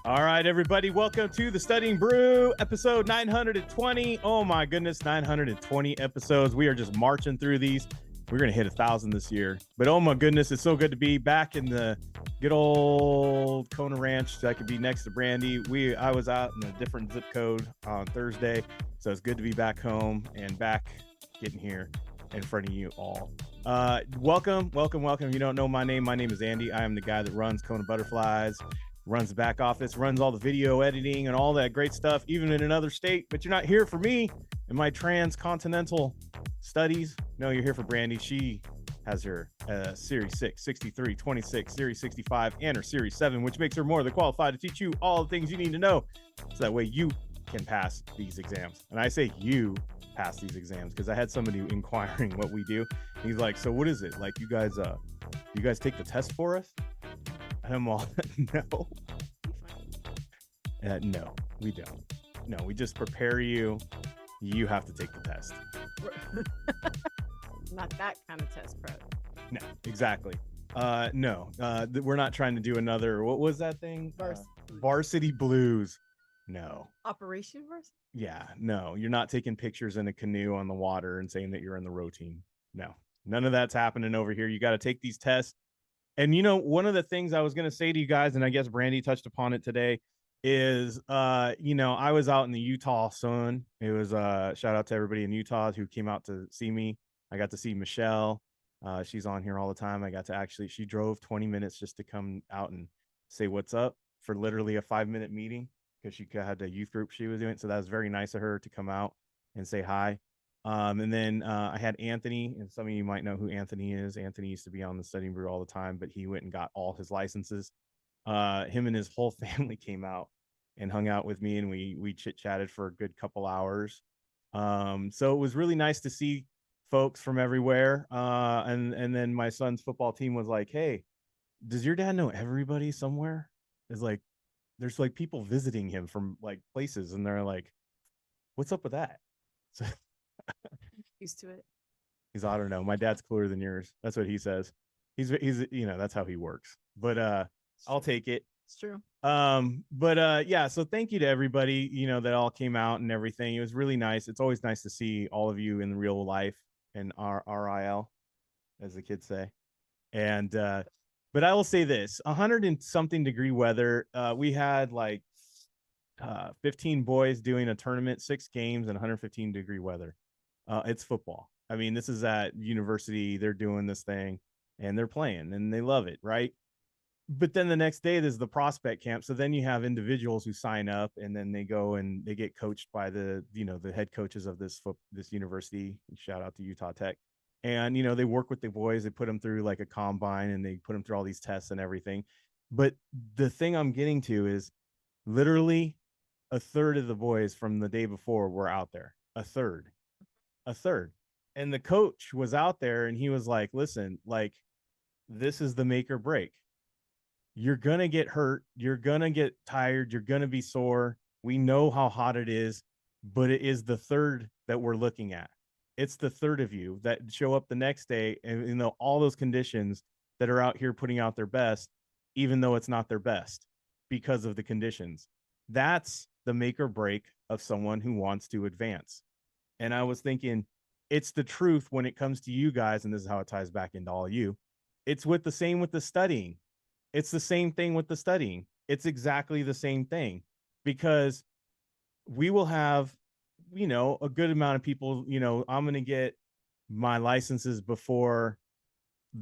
All right, everybody, welcome to the Studying Brew, episode 920. Oh my goodness, 920 episodes. We are just marching through these. We're going to hit 1,000 this year. But oh my goodness, it's so good to be back in the good old Kona Ranch. So I could be next to Brandy. I was out in a different zip code on Thursday, so it's good to be back home and back getting here in front of you all. Welcome. If you don't know my name is Andy. I am the guy that runs KonaButterflyz, runs the back office, runs all the video editing and all that great stuff, even in another state. But you're not here for me and my transcontinental studies. No, you're here for Brandy. She has her Series 6, 63, 26, Series 65, and her Series 7, which makes her more than qualified to teach you all the things you need to know. So that way you can pass these exams. And I say you pass these exams because I had somebody inquiring what we do. He's like, so what is it? Like, you guys take the test for us? And I'm all, no. No, we don't. No, we just prepare you. You have to take the test. Not that kind of test prep. No, exactly. No, we're not trying to do another, what was that thing? Varsity Blues. No. Operation Varsity? Yeah, no, you're not taking pictures in a canoe on the water and saying that you're in the row team. No, none of that's happening over here. You got to take these tests. And, you know, one of the things I was going to say to you guys, and I guess Brandy touched upon it today, is, you know, I was out in the Utah sun. It was shout out to everybody in Utah who came out to see me. I got to see Michelle. She's on here all the time. She drove 20 minutes just to come out and say what's up for literally a 5-minute meeting because she had a youth group she was doing. So that was very nice of her to come out and say hi. And then I had Anthony, and some of you might know who Anthony is. Anthony used to be on the Studying Brew all the time, but he went and got all his licenses. Him and his whole family came out and hung out with me, and we chit-chatted for a good couple hours. So it was really nice to see folks from everywhere. And then my son's football team was like, hey, does your dad know everybody somewhere? It's like, there's like people visiting him from like places, and they're like, what's up with that? So Used to it. he's, I don't know. My dad's cooler than yours. That's what he says. He's, you know, that's how he works. But I'll take it. It's true. Yeah, so thank you to everybody, you know, that all came out and everything. It was really nice. It's always nice to see all of you in real life and RIL, as the kids say. And but I will say this, 100 and something degree weather. We had like 15 boys doing a tournament, 6 games, and 115 degree weather. It's football. I mean, this is at university. They're doing this thing and they're playing and they love it, right? But then the next day there's the prospect camp. So then you have individuals who sign up and then they go and they get coached by the, you know, the head coaches of this university. Shout out to Utah Tech. And, you know, they work with the boys. They put them through like a combine and they put them through all these tests and everything. But the thing I'm getting to is literally a third of the boys from the day before were out there. A third. And the coach was out there and he was like, listen, like, this is the make or break. You're going to get hurt. You're going to get tired. You're going to be sore. We know how hot it is, but it is the third that we're looking at. It's the third of you that show up the next day and, you know, all those conditions that are out here putting out their best, even though it's not their best because of the conditions. That's the make or break of someone who wants to advance. And I was thinking, it's the truth when it comes to you guys, and this is how it ties back into all you. It's with the same with the studying. It's the same thing with the studying. It's exactly the same thing because we will have, you know, a good amount of people, you know, I'm going to get my licenses before,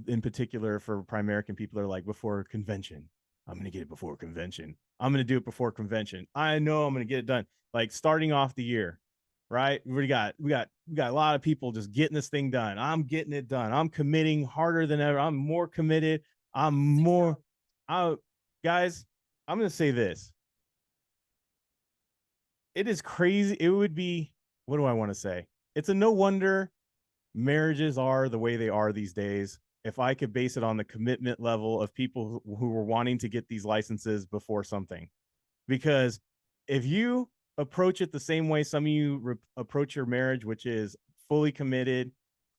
in particular for Primerican people are like before convention. I'm going to get it before convention. I'm going to do it before convention. I know I'm going to get it done. Like starting off the year, right? We got a lot of people just getting this thing done. I'm getting it done. I'm committing harder than ever. I'm more committed. Guys, I'm going to say this. It is crazy. It would be, what do I want to say? It's a no wonder marriages are the way they are these days. If I could base it on the commitment level of people who were wanting to get these licenses before something, because if you approach it the same way some of you approach your marriage, which is fully committed,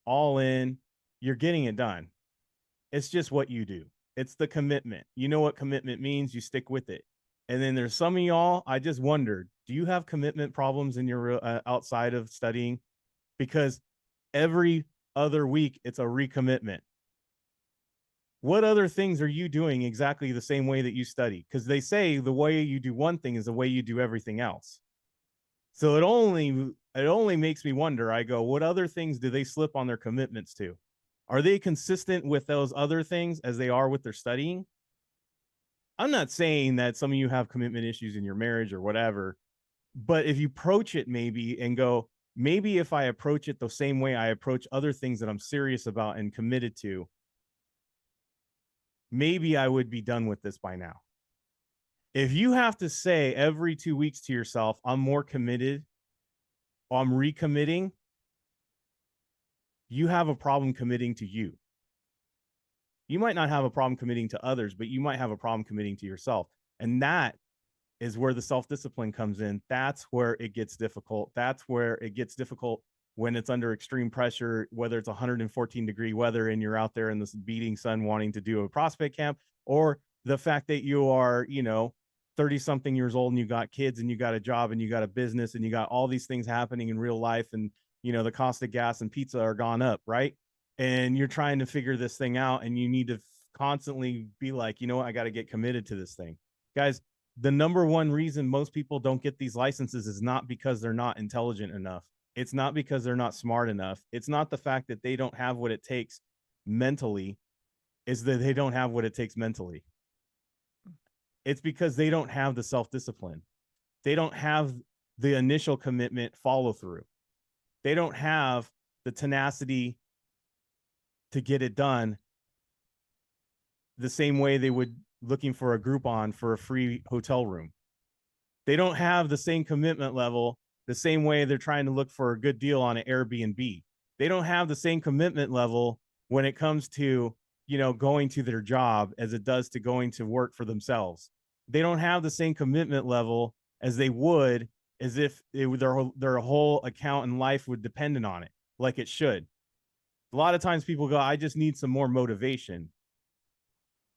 all in, you're getting it done. It's just what you do. It's the commitment. You know what commitment means. You stick with it. And then there's some of y'all, I just wondered, do you have commitment problems in your outside of studying? Because every other week it's a recommitment. What other things are you doing exactly the same way that you study? Because they say the way you do one thing is the way you do everything else. So it only makes me wonder. I go, what other things do they slip on their commitments to? Are they consistent with those other things as they are with their studying? I'm not saying that some of you have commitment issues in your marriage or whatever, but if you approach it maybe and go, maybe if I approach it the same way I approach other things that I'm serious about and committed to, maybe I would be done with this by now. If you have to say every 2 weeks to yourself, I'm more committed, or I'm recommitting, you have a problem committing to you. You might not have a problem committing to others, but you might have a problem committing to yourself. And that is where the self-discipline comes in. That's where it gets difficult. That's where it gets difficult when it's under extreme pressure, whether it's 114-degree weather and you're out there in this beating sun wanting to do a prospect camp, or the fact that you are, 30-something years old and you got kids and you got a job and you got a business and you got all these things happening in real life, and the cost of gas and pizza are gone up, right? And you're trying to figure this thing out, and you need to constantly be like, I got to get committed to this thing. Guys, the number one reason most people don't get these licenses is not because they're not intelligent enough. It's not because they're not smart enough. It's not the fact that they don't have what it takes mentally, is that they don't have what it takes mentally. It's because they don't have the self-discipline. They don't have the initial commitment follow through. They don't have the tenacity to get it done the same way they would looking for a Groupon for a free hotel room. They don't have the same commitment level the same way they're trying to look for a good deal on an Airbnb. They don't have the same commitment level when it comes to, going to their job as it does to going to work for themselves. They don't have the same commitment level as they would as if their whole account in life would depend on it, like it should. A lot of times people go, I just need some more motivation.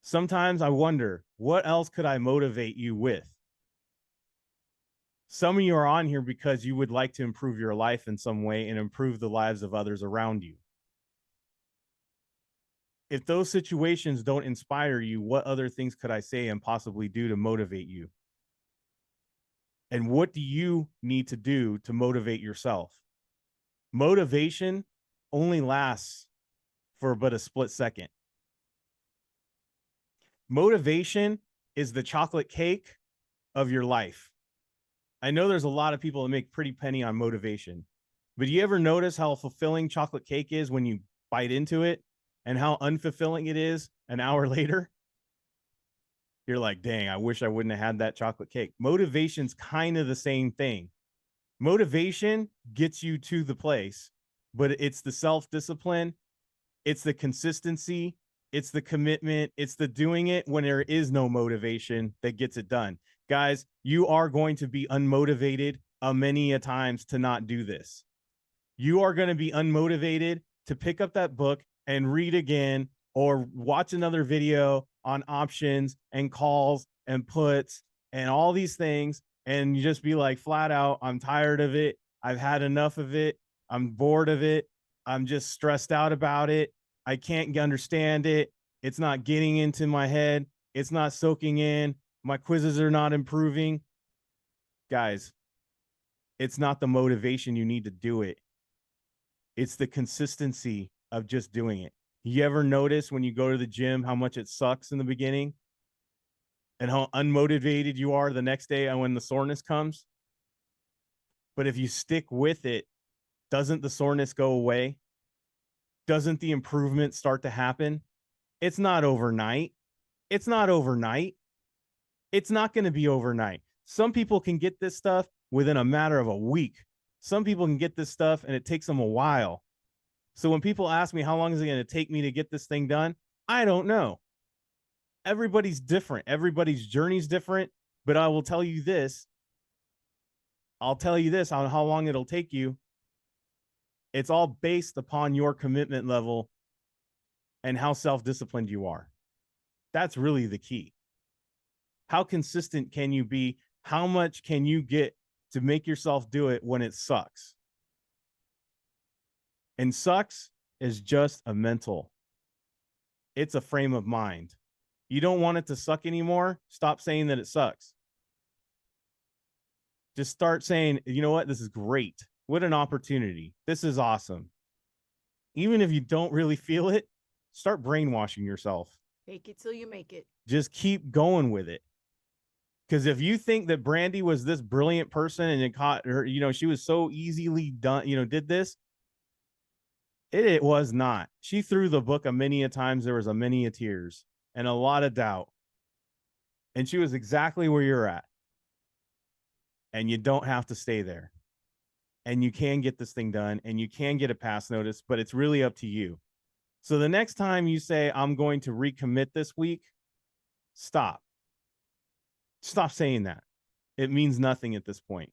Sometimes I wonder, what else could I motivate you with? Some of you are on here because you would like to improve your life in some way and improve the lives of others around you. If those situations don't inspire you, what other things could I say and possibly do to motivate you? And what do you need to do to motivate yourself? Motivation only lasts for but a split second. Motivation is the chocolate cake of your life. I know there's a lot of people that make pretty penny on motivation, but do you ever notice how fulfilling chocolate cake is when you bite into it, and how unfulfilling it is an hour later? You're like, dang, I wish I wouldn't have had that chocolate cake. Motivation's kind of the same thing. Motivation gets you to the place, but it's the self-discipline, it's the consistency, it's the commitment, it's the doing it when there is no motivation that gets it done. Guys, you are going to be unmotivated many a times to not do this. You are going to be unmotivated to pick up that book and read again, or watch another video on options and calls and puts and all these things, and you just be like, flat out, I'm tired of it. I've had enough of it. I'm bored of it. I'm just stressed out about it. I can't understand it. It's not getting into my head. It's not soaking in. My quizzes are not improving. Guys, it's not the motivation you need to do it. It's the consistency of just doing it. You ever notice when you go to the gym how much it sucks in the beginning and how unmotivated you are the next day and when the soreness comes? But if you stick with it, doesn't the soreness go away? Doesn't the improvement start to happen? It's not overnight. It's not overnight. It's not going to be overnight. Some people can get this stuff within a matter of a week. Some people can get this stuff and it takes them a while. So when people ask me how long is it going to take me to get this thing done, I don't know. Everybody's different. Everybody's journey's different. But I will tell you this. I'll tell you this on how long it'll take you. It's all based upon your commitment level and how self-disciplined you are. That's really the key. How consistent can you be? How much can you get to make yourself do it when it sucks? And sucks is just a mental. It's a frame of mind. You don't want it to suck anymore. Stop saying that it sucks. Just start saying, you know what? This is great. What an opportunity. This is awesome. Even if you don't really feel it, start brainwashing yourself. Fake it till you make it. Just keep going with it. Because if you think that Brandy was this brilliant person and it caught her, she was so easily done, did this, it was not. She threw the book a many a times. There was a many a tears and a lot of doubt. And she was exactly where you're at. And you don't have to stay there. And you can get this thing done and you can get a pass notice, but it's really up to you. So the next time you say, I'm going to recommit this week, stop. Stop saying that. It means nothing at this point.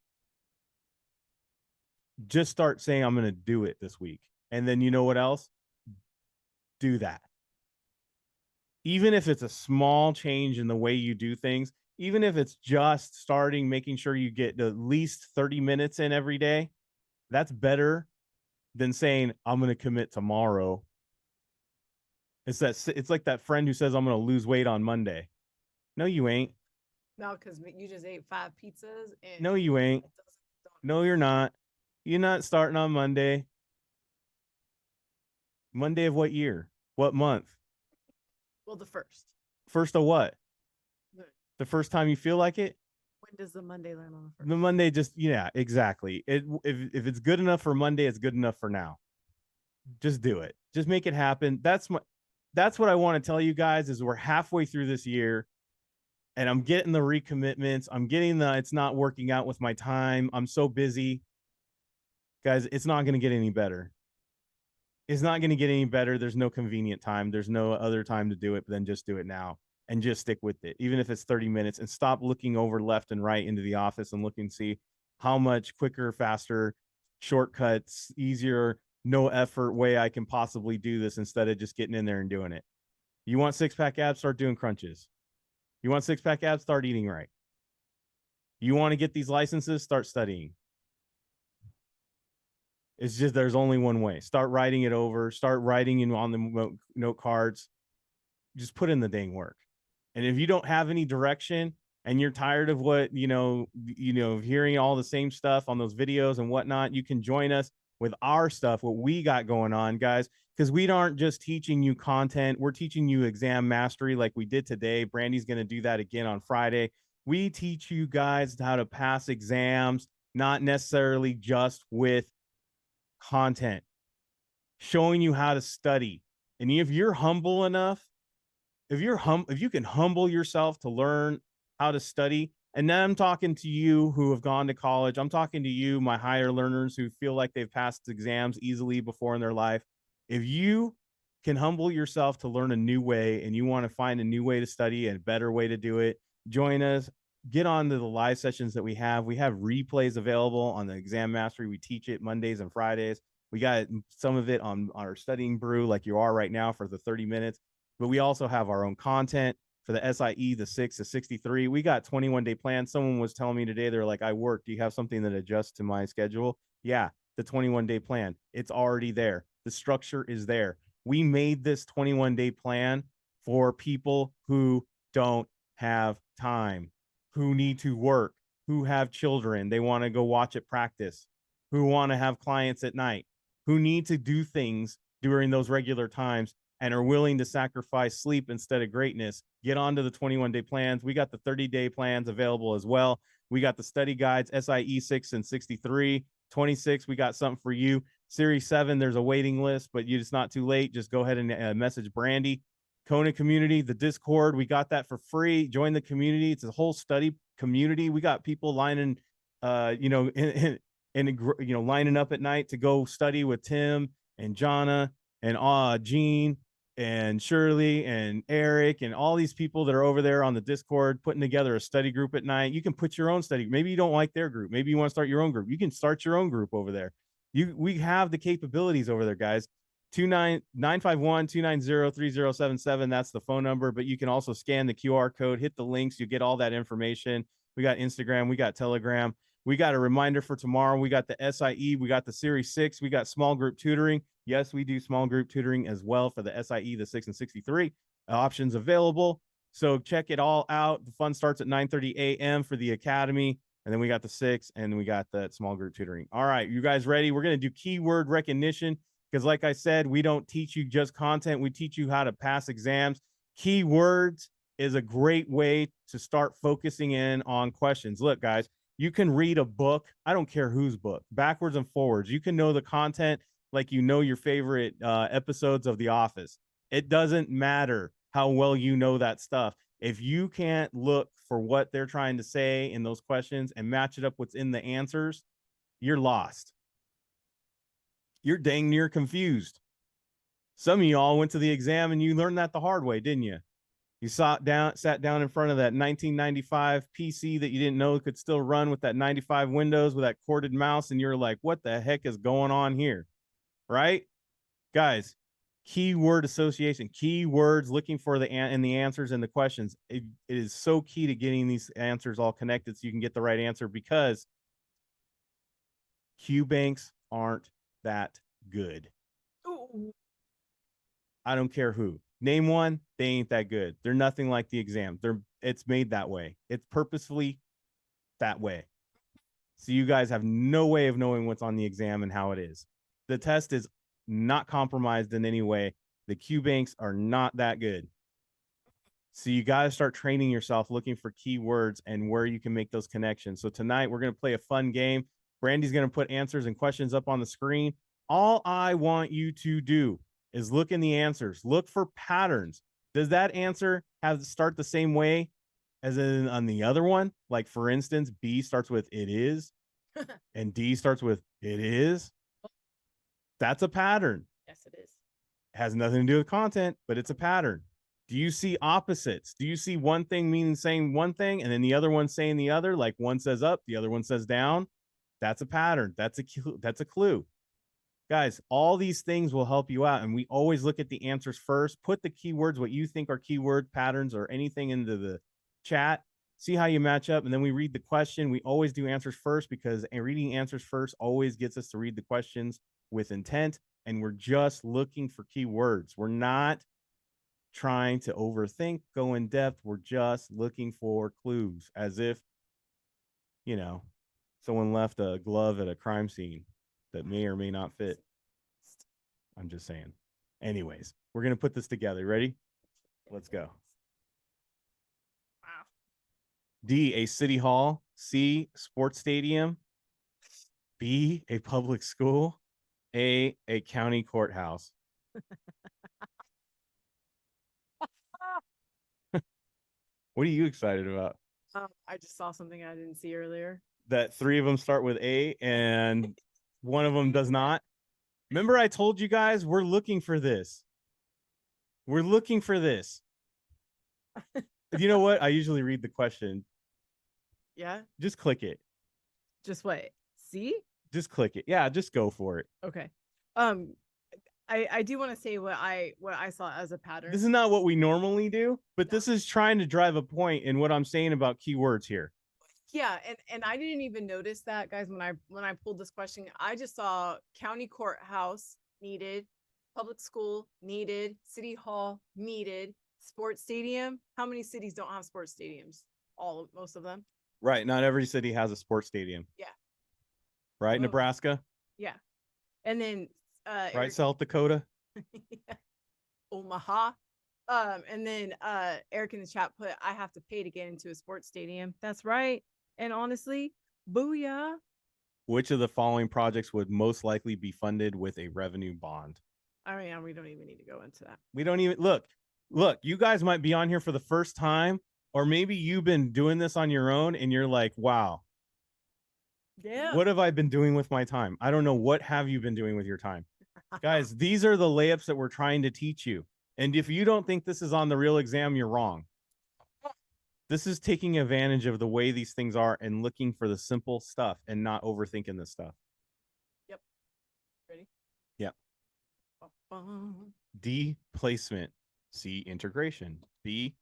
Just start saying, I'm going to do it this week. And then you know what else? Do that. Even if it's a small change in the way you do things, even if it's just starting, making sure you get at least 30 minutes in every day, that's better than saying, I'm going to commit tomorrow. It's like that friend who says, I'm going to lose weight on Monday. No, you ain't. No, because you just ate 5 pizzas. And no, you ain't. No, you're not. You're not starting on Monday. Monday of what year? What month? Well, the first. First of what? The first time you feel like it? When does the Monday land on the first? The Monday just, yeah, exactly. If it's good enough for Monday, it's good enough for now. Just do it. Just make it happen. That's what I want to tell you guys is we're halfway through this year and I'm getting the recommitments. I'm getting it's not working out with my time. I'm so busy. Guys, it's not going to get any better. It's not going to get any better. There's no convenient time. There's no other time to do it than just do it now and just stick with it. Even if it's 30 minutes and stop looking over left and right into the office and look and see how much quicker, faster, shortcuts, easier, no effort way I can possibly do this instead of just getting in there and doing it. You want 6-pack abs? Start doing crunches. You want 6-pack abs? Start eating right. You want to get these licenses? Start studying. It's just there's only one way. Start writing it over. Start writing in on the note cards. Just put in the dang work. And if you don't have any direction and you're tired of what, hearing all the same stuff on those videos and whatnot, you can join us with our stuff, what we got going on, guys, because we aren't just teaching you content. We're teaching you exam mastery like we did today. Brandy's going to do that again on Friday. We teach you guys how to pass exams, not necessarily just with content, showing you how to study. And if you're humble enough, if you can humble yourself to learn how to study, and then I'm talking to you who have gone to college, I'm talking to you, my higher learners who feel like they've passed exams easily before in their life. If you can humble yourself to learn a new way and you want to find a new way to study and a better way to do it, join us. Get on to the live sessions that we have. We have replays available on the exam mastery. We teach it Mondays and Fridays. We got some of it on our Studying Brew like you are right now for the 30 minutes. But we also have our own content for the SIE, the 6, the 63. We got 21-day plans. Someone was telling me today, they're like, I work. Do you have something that adjusts to my schedule? Yeah, the 21-day plan. It's already there. The structure is there. We made this 21-day plan for people who don't have time, who need to work, who have children, they want to go watch it practice, who want to have clients at night, who need to do things during those regular times and are willing to sacrifice sleep instead of greatness. Get onto the 21-day plans. We got the 30-day plans available as well. We got the study guides, SIE 6 and 63. 26, we got something for you. Series 7, there's a waiting list, but it's not too late. Just go ahead and message Brandy. Kona community, the Discord, we got that for free. Join the community. It's a whole study community. We got people lining, lining up at night to go study with Tim and Jonna and Gene and Shirley and Eric and all these people that are over there on the Discord putting together a study group at night. You can put your own study. Maybe you don't like their group. Maybe you want to start your own group. You can start your own group over there. We have the capabilities over there, guys. 951-290-3077. That's the phone number, but you can also scan the QR code, hit the links, you get all that information. We got Instagram, we got Telegram. We got a reminder for tomorrow. We got the SIE, we got the Series 6, we got small group tutoring. Yes, we do small group tutoring as well for the SIE, the 6 and 63 options available. So check it all out. The fun starts at 9:30 a.m. for the academy. And then we got the 6 and we got the small group tutoring. All right, you guys ready? We're going to do keyword recognition because like I said, we don't teach you just content. We teach you how to pass exams. Keywords is a great way to start focusing in on questions. Look, guys, you can read a book. I don't care whose book, backwards and forwards. You can know the content like you know your favorite episodes of The Office. It doesn't matter how well you know that stuff. If you can't look for what they're trying to say in those questions and match it up what's in the answers, you're lost. You're dang near confused. Some of y'all went to the exam and you learned that the hard way, didn't you? You sat down in front of that 1995 PC that you didn't know could still run with that 95 Windows with that corded mouse, and you're like, what the heck is going on here? Right? Guys, keyword association, keywords, looking for the answers and the questions. It is so key to getting these answers all connected so you can get the right answer, because Q banks aren't that good. Ooh. I don't care who. Name one, they ain't that good. They're nothing like the exam. It's made that way. It's purposefully that way. So you guys have no way of knowing what's on the exam and how it is. The test is not compromised in any way. The Q banks are not that good. So you got to start training yourself, looking for keywords and where you can make those connections. So tonight we're going to play a fun game. Brandy's going to put answers and questions up on the screen. All I want you to do is look in the answers, look for patterns. Does that answer have to start the same way as in on the other one? Like, for instance, B starts with it is and D starts with it is. That's a pattern. Yes, it is. It has nothing to do with content, but it's a pattern. Do you see opposites? Do you see one thing meaning saying one thing and then the other one saying the other? Like one says up, the other one says down. That's a pattern. That's a clue. Guys, all these things will help you out. And we always look at the answers first. Put the keywords, what you think are keyword patterns or anything, into the chat. See how you match up. And then we read the question. We always do answers first because reading answers first always gets us to read the questions with intent. And we're just looking for keywords. We're not trying to overthink, go in depth. We're just looking for clues, as if, you know, someone left a glove at a crime scene that may or may not fit. I'm just saying. Anyways, we're going to put this together. Ready? Let's go. Wow. D, a city hall. C, sports stadium. B, a public school. A county courthouse. What are you excited about? I just saw something I didn't see earlier. That 3 of them start with A and one of them does not. Remember, I told you guys we're looking for this. We're looking for this. You know what? I usually read the question. Yeah. Just click it. Just wait. See? Just click it. Yeah, just go for it. Okay. I do want to say what I saw as a pattern. This is not what we normally do, but this is trying to drive a point in what I'm saying about keywords here. Yeah, and I didn't even notice that, guys, when I pulled this question. I just saw county courthouse needed, public school needed, city hall needed, sports stadium. How many cities don't have sports stadiums? Most of them. Right. Not every city has a sports stadium. Yeah. Right. Nebraska. Yeah. And then right. South Dakota. Yeah. Omaha. And then Eric in the chat put, I have to pay to get into a sports stadium. That's right. And honestly, booyah. Which of the following projects would most likely be funded with a revenue bond? I mean, we don't even need to go into that. We don't even look. You guys might be on here for the first time, or maybe you've been doing this on your own and you're like, wow. Yeah. What have I been doing with my time? I don't know. What have you been doing with your time? Guys, these are the layups that we're trying to teach you. And if you don't think this is on the real exam, you're wrong. This is taking advantage of the way these things are and looking for the simple stuff and not overthinking this stuff. Yep. Ready? Yep. Oh. D, placement. C, integration. B,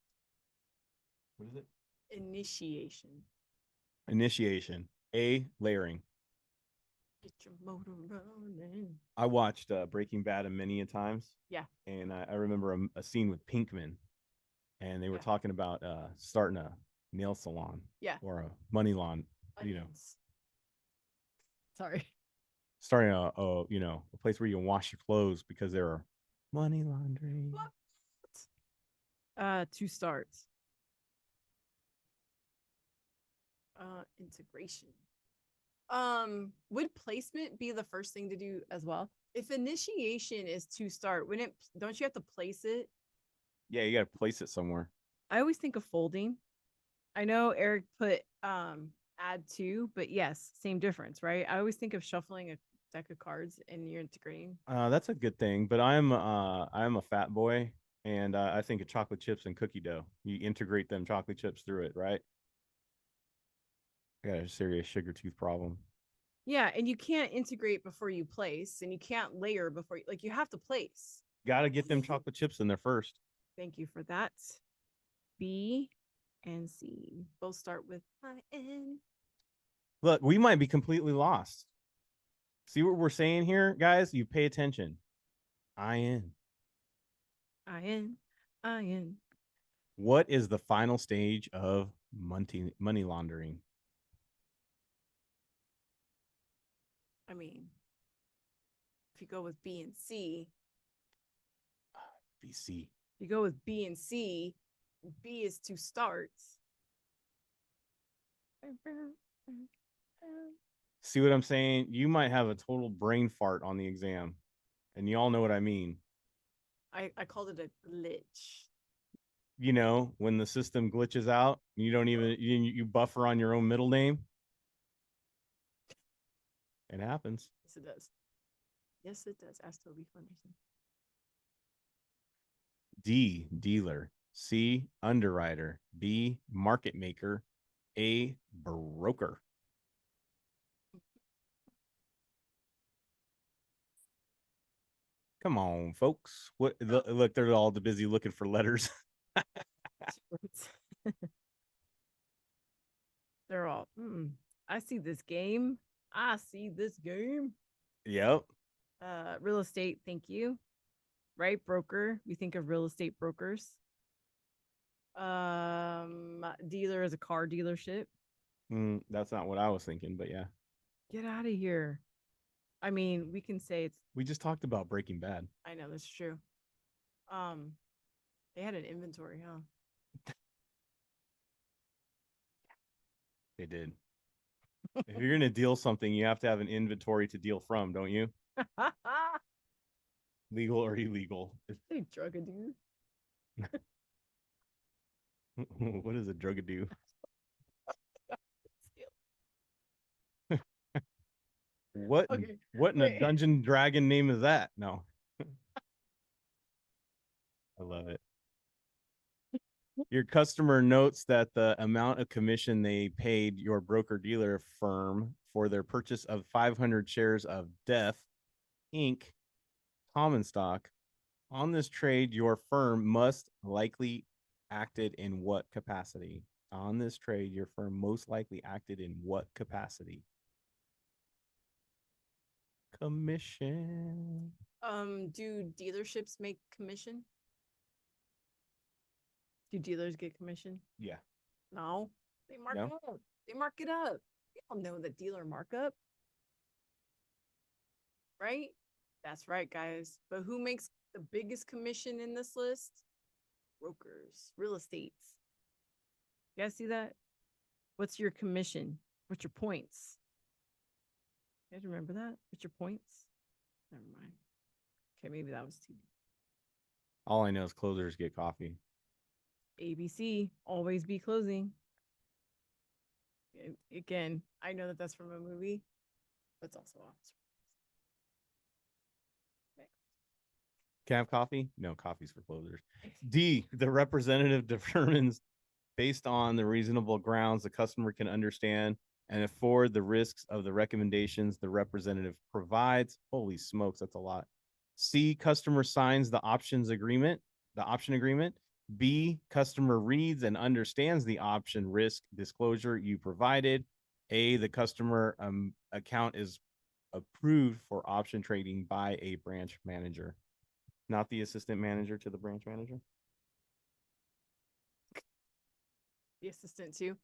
what is it? Initiation. Initiation. A, layering. Get your motor running. I watched Breaking Bad a many a times. Yeah. And I remember a scene with Pinkman, and they were Yeah. talking about starting a nail salon. Yeah. Or a money lawn, Onions. Sorry. starting a place where you can wash your clothes because there are money laundering. Two starts. Integration. Would placement be the first thing to do as well? If initiation is to start, wouldn't don't you have to place it? Yeah, you got to place it somewhere. I always think of folding. I know Eric put add to, but yes, same difference, right? I always think of shuffling a deck of cards and you're integrating. That's a good thing, but I'm a fat boy, and I think of chocolate chips and cookie dough. You integrate them chocolate chips through it, right? I got a serious sugar tooth problem. Yeah, and you can't integrate before you place, and you can't layer before you have to place. Got to get them chocolate chips in there first. Thank you for that. B and C both start with IN. Look, we might be completely lost. See what we're saying here, guys? You pay attention. IN. IN. IN. What is the final stage of money laundering? I mean, if you go with B and C, BC. you go with B and C, B is to start. See what I'm saying? You might have a total brain fart on the exam, and you all know what I mean. I called it a glitch. You know, when the system glitches out, you don't even you buffer on your own middle name. It happens. Yes, it does. Yes, it does. Ask Toby Flenderson. D, dealer. C, underwriter. B, market maker. A, broker. Come on, folks. Look, they're all busy looking for letters. They're all, I see this game. I see this game. Yep. Real estate, thank you. Right? Broker. We think of real estate brokers. Dealer is a car dealership. That's not what I was thinking, but yeah. Get out of here. I mean, we can say it's We just talked about Breaking Bad. I know that's true. They had an inventory, huh? They did. If you're gonna deal something, you have to have an inventory to deal from, don't you? Legal or illegal. They drug a dude. What is a drug-a-do? What Okay, what in a wait. Dungeon Dragon name is that? No. I love it. Your customer notes that the amount of commission they paid your broker dealer firm for their purchase of 500 shares of Death Inc. common stock. On this trade, your firm must likely acted in what capacity? On this trade, your firm most likely acted in what capacity? Commission. Do dealerships make commission? Do dealers get commission? Yeah. No. They mark No? it up. They mark it up. We all know the dealer markup. Right? That's right, guys. But who makes the biggest commission in this list? Brokers, real estates. You guys see that? What's your commission? What's your points? You guys remember that? What's your points? Never mind. Okay, maybe that was too deep. All I know is closers get coffee. ABC, always be closing. Again, I know that that's from a movie, but it's also off. Can I have coffee? No, coffee's for closers. D, the representative determines based on the reasonable grounds the customer can understand and afford the risks of the recommendations the representative provides. Holy smokes, that's a lot. C, customer signs the option agreement. B, customer reads and understands the option risk disclosure you provided. A, the customer account is approved for option trading by a branch manager, not the assistant manager to the branch manager. The assistant too.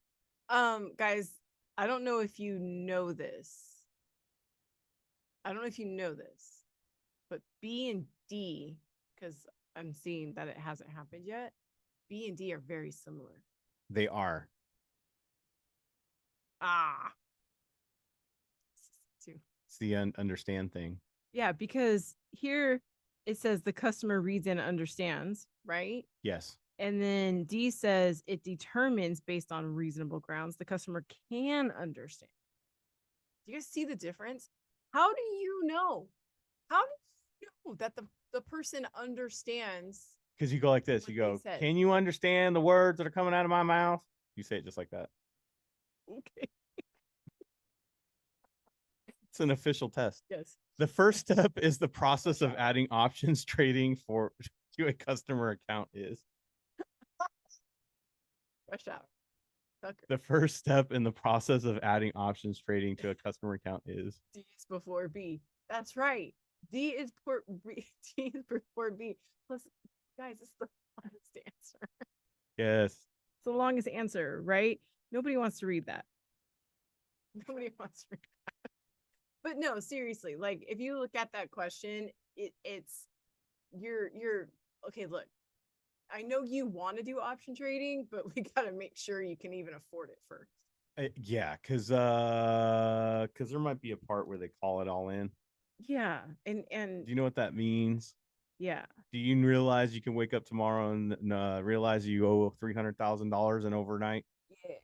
Guys, I don't know if you know this. But B and D, because I'm seeing that it hasn't happened yet, B and D are very similar. They are. Ah. It's the understand thing. Yeah, because here it says the customer reads and understands, right? Yes. And then D says it determines based on reasonable grounds the customer can understand. Do you guys see the difference? How do you know? How do you know that the person understands? Because you go like this. You go, can you understand the words that are coming out of my mouth? You say it just like that. Okay. It's an official test. Yes. The first step is the process of adding options trading to a customer account is. Rush out. Sucker. The first step in the process of adding options trading to a customer account is. D is before B. That's right. D is before B. D is before B. Plus, guys, it's the longest answer. Yes. It's the longest answer, right? Nobody wants to read that. Nobody wants to read that. But no, seriously, like if you look at that question, it's you're okay, look. I know you want to do option trading, but we got to make sure you can even afford it first. Yeah, because there might be a part where they call it all in. Yeah, and do you know what that means? Yeah. Do you realize you can wake up tomorrow and realize you owe $300,000 in overnight? Yeah.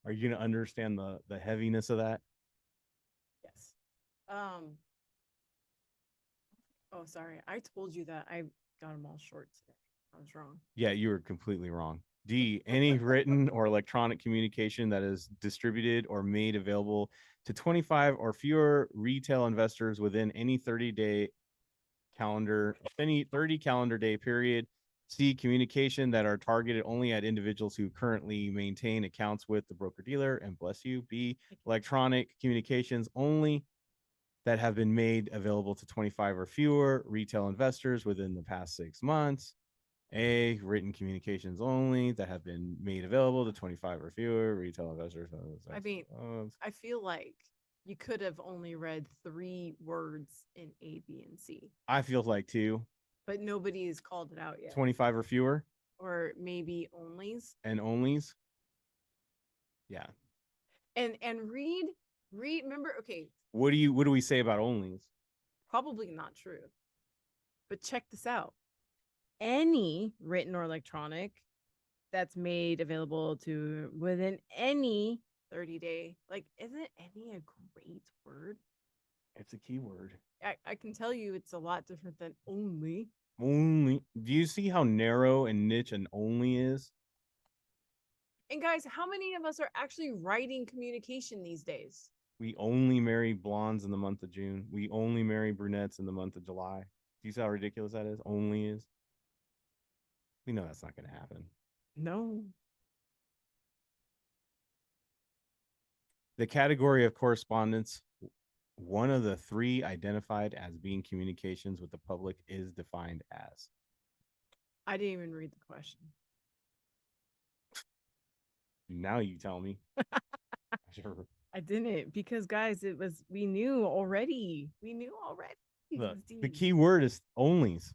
Are you gonna understand the heaviness of that? Yes. Oh, sorry. I told you that I got them all short today. I was wrong. Yeah, you were completely wrong. D, any written or electronic communication that is distributed or made available to 25 or fewer retail investors within any 30 calendar day period. C, communication that are targeted only at individuals who currently maintain accounts with the broker dealer, and bless you. B, electronic communications only that have been made available to 25 or fewer retail investors within the past 6 months. A, written communications only that have been made available to 25 or fewer retail investors. I mean, I feel like you could have only read 3 words in A, B, and C. I feel like 2. But nobody has called it out yet. 25 or fewer? Or maybe onlys. And onlys? Yeah. And read, remember, okay. What do we say about onlys? Probably not true. But check this out. Any written or electronic that's made available to within any 30-day, like, isn't any a great word? It's a keyword. I can tell you it's a lot different than only. Only. Do you see how narrow and niche an only is? And guys, how many of us are actually writing communication these days? We only marry blondes in the month of June. We only marry brunettes in the month of July. Do you see how ridiculous that is? Only is. We know that's not going to happen. No. The category of correspondence, one of the 3 identified as being communications with the public, is defined as. I didn't even read the question. Now you tell me. Sure. I didn't, because guys, we knew already. Look, the key word is onlys.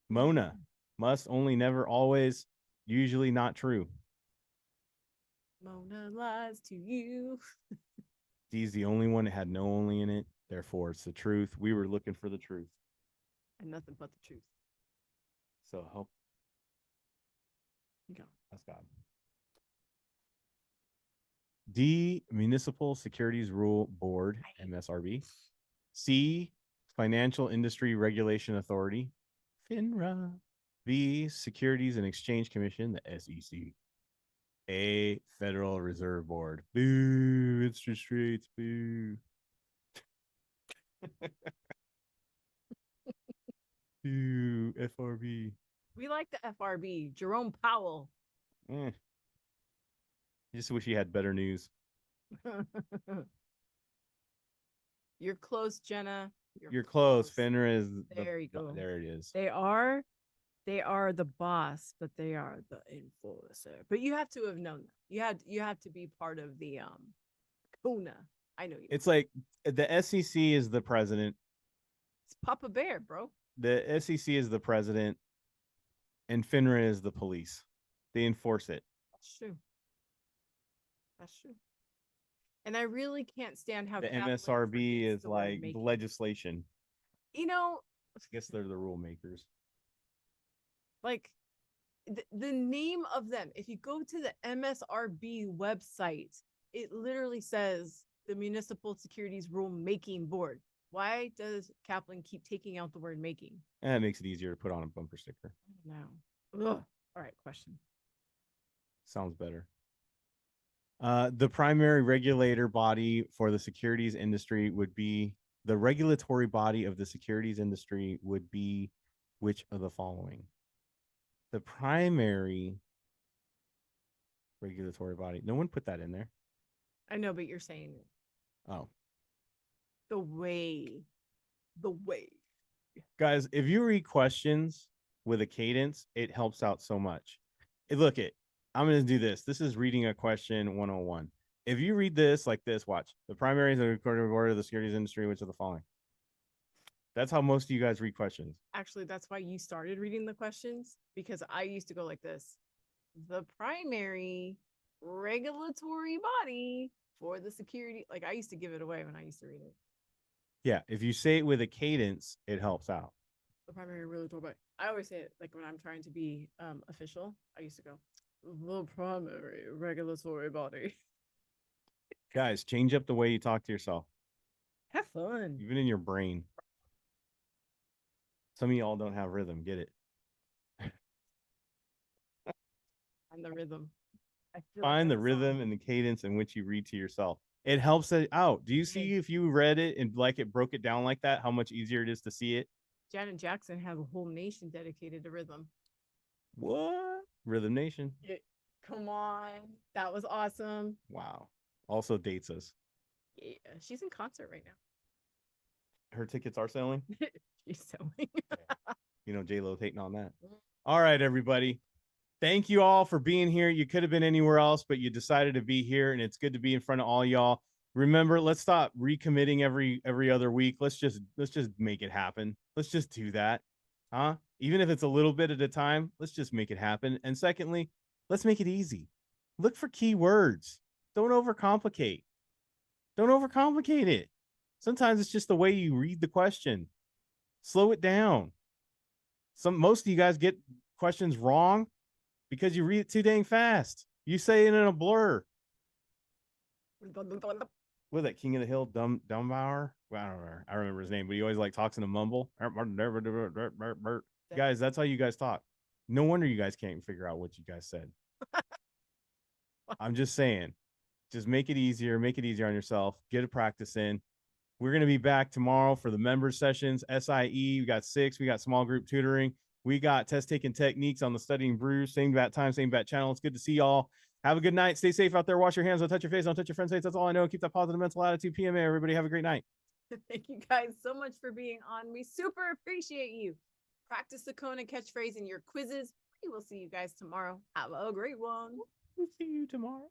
Mona, must, only, never, always, usually, not true. Mona lies to you. D's the only one that had no only in it. Therefore, it's the truth. We were looking for the truth. And nothing but the truth. So help. Go. That's God. D, Municipal Securities Rule Board, MSRB. C, Financial Industry Regulation Authority, FINRA. B, Securities and Exchange Commission, the SEC. A, Federal Reserve Board. Boo, interest rates, boo. Ooh, FRB. We like the FRB. Jerome Powell. I just wish he had better news. You're close, Jenna. You're close. Fenrir is There you go. There it is. They are the boss, but they are the enforcer. But you have to have known them. You have to be part of the Kona. I know you. It's like the SEC is the president. It's Papa Bear, bro. The SEC is the president, and FINRA is the police. They enforce it. That's true. That's true. And I really can't stand how the Kaplan MSRB forgets is the word like the making. legislation. You know, I guess they're the rule makers. like the name of them, if you go to the MSRB website, it literally says the Municipal Securities Rule Making Board. Why does Kaplan keep taking out the word making? And it makes it easier to put on a bumper sticker. No. All right, question. Sounds better. The primary regulator body for the securities industry would be the regulatory body of the securities industry would be which of the following? The primary regulatory body. No one put that in there. I know, but you're saying it. Oh, The way. guys, if you read questions with a cadence, it helps out so much. Look it. I'm going to do this. This is reading a question 101. If you read this like this, watch. The primaries are according to the securities industry, which of the following? That's how most of you guys read questions. Actually, that's why you started reading the questions, because I used to go like this. The primary regulatory body for the security. Like I used to give it away when I used to read it. Yeah, if you say it with a cadence, it helps out. The primary regulatory body. I always say it like when I'm trying to be official. I used to go, the primary regulatory body. Guys, change up the way you talk to yourself. Have fun. Even in your brain. Some of y'all don't have rhythm. Get it? And the rhythm. Find the rhythm and the cadence in which you read to yourself. It helps it out. Do you see if you read it and like it broke it down like that, how much easier it is to see it? Janet Jackson has a whole nation dedicated to rhythm. What? Rhythm Nation. Yeah. Come on. That was awesome. Wow. Also dates us. Yeah, she's in concert right now. Her tickets are selling. She's selling. You know, J-Lo hating on that. All right, everybody. Thank you all for being here. You could have been anywhere else, but you decided to be here, and it's good to be in front of all y'all. Remember, let's stop recommitting every other week. Let's just make it happen. Let's just do that. Huh? Even if it's a little bit at a time, let's just make it happen. And secondly, let's make it easy. Look for keywords. Don't overcomplicate. Don't overcomplicate it. Sometimes it's just the way you read the question. Slow it down. Most of you guys get questions wrong because you read it too dang fast. You say it in a blur. What that King of the Hill, Dumbauer? Well, I don't know. I remember his name, but he always like talks in a mumble. Guys, that's how you guys talk. No wonder you guys can't figure out what you guys said. I'm just saying, just make it easier. Make it easier on yourself. Get a practice in. We're going to be back tomorrow for the member sessions. SIE, we got 6. We got small group tutoring. We got test taking techniques on the Studying Brew. Same bat time, same bat channel. It's good to see y'all. Have a good night. Stay safe out there. Wash your hands. Don't touch your face. Don't touch your friend's face. That's all I know. Keep that positive mental attitude. PMA. Everybody have a great night. Thank you guys so much for being on. We super appreciate you. Practice the Kona catchphrase in your quizzes. We will see you guys tomorrow. Have a great one. We'll see you tomorrow.